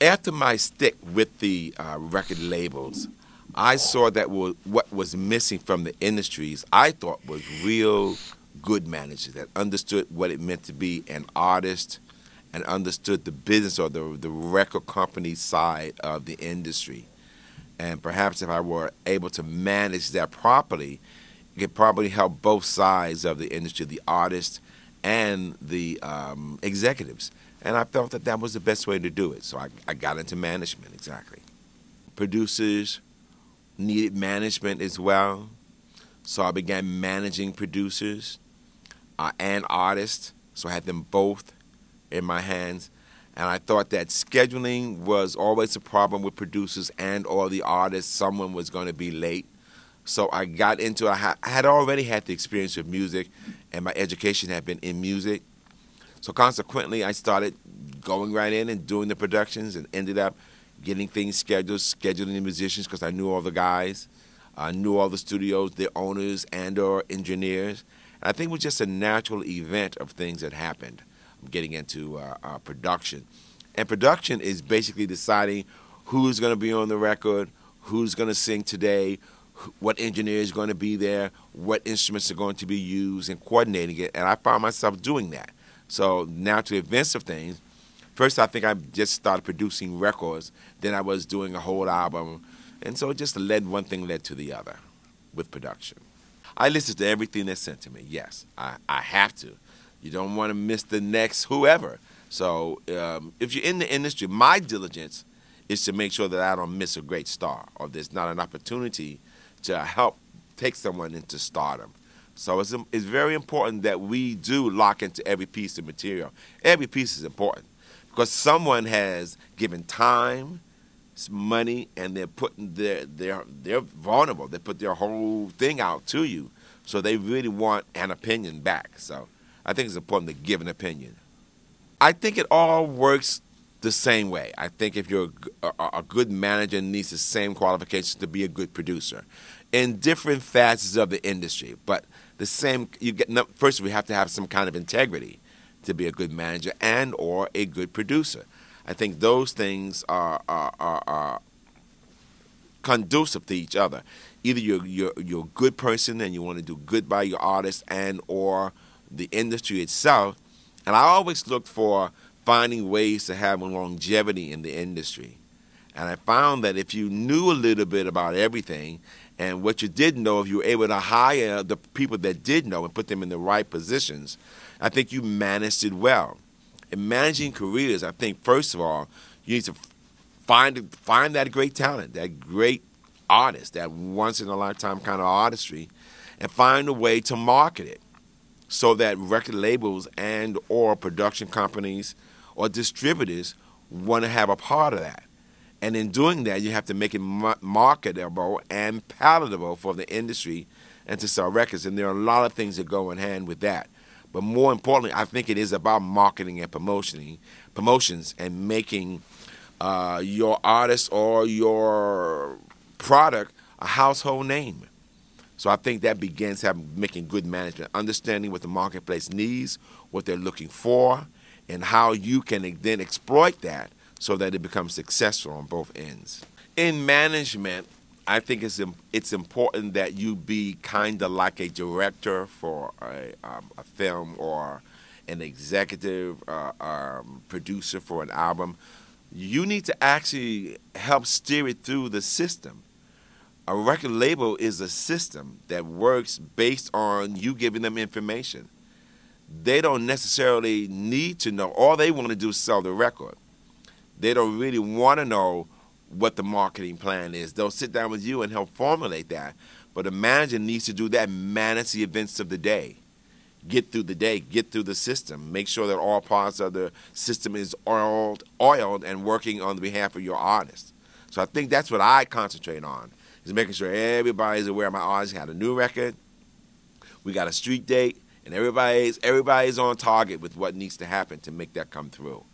After my stick with the record labels, I saw that what was missing from the industries, I thought, was real good managers that understood what it meant to be an artist and understood the business or the record company side of the industry. And perhaps if I were able to manage that properly, it could probably help both sides of the industry, the artists and the executives. And I felt that that was the best way to do it. So I got into management, exactly. Producers needed management as well. So I began managing producers and artists. So I had them both in my hands. And I thought that scheduling was always a problem with producers and or the artists. Someone was going to be late. So I got into it. I had already had the experience with music, and my education had been in music. So consequently, I started going right in and doing the productions and ended up getting things scheduled, scheduling the musicians because I knew all the guys. I knew all the studios, the owners and or engineers. And I think it was just a natural event of things that happened. I'm getting into production. And production is basically deciding who's going to be on the record, who's going to sing today, what engineer is going to be there, what instruments are going to be used, and coordinating it. And I found myself doing that. So now to the events of things, first I think I just started producing records. Then I was doing a whole album. And so it just one thing led to the other with production. I listen to everything that's sent to me, yes. I have to. You don't want to miss the next whoever. So if you're in the industry, my diligence is to make sure that I don't miss a great star or there's not an opportunity to help take someone into stardom. So it's very important that we do lock into every piece of material. Every piece is important because someone has given time, money, and they're putting they're vulnerable. They put their whole thing out to you, so they really want an opinion back. So I think it's important to give an opinion. I think it all works the same way. I think if you're a good manager, needs the same qualifications to be a good producer in different facets of the industry. But the same, first we have to have some kind of integrity to be a good manager and or a good producer. I think those things are conducive to each other. Either you're a good person and you want to do good by your artist and or the industry itself. And I always look for finding ways to have longevity in the industry. And I found that if you knew a little bit about everything and what you didn't know, if you were able to hire the people that did know and put them in the right positions, I think you managed it well. In managing careers, I think, first of all, you need to find that great talent, that great artist, that once-in-a-lifetime kind of artistry, and find a way to market it so that record labels and or production companies or distributors want to have a part of that. And in doing that, you have to make it marketable and palatable for the industry and to sell records. And there are a lot of things that go in hand with that. But more importantly, I think it is about marketing and promotions and making your artist or your product a household name. So I think that begins making good management, understanding what the marketplace needs, what they're looking for, and how you can then exploit that so that it becomes successful on both ends. In management, I think it's important that you be kind of like a director for a film or an executive producer for an album. You need to actually help steer it through the system. A record label is a system that works based on you giving them information. They don't necessarily need to know. All they want to do is sell the record. They don't really want to know what the marketing plan is. They'll sit down with you and help formulate that. But the manager needs to do that, manage the events of the day. Get through the day, get through the system. Make sure that all parts of the system is oiled and working on behalf of your artist. So I think that's what I concentrate on, is making sure everybody's aware my artist had a new record, we got a street date, and everybody's on target with what needs to happen to make that come through.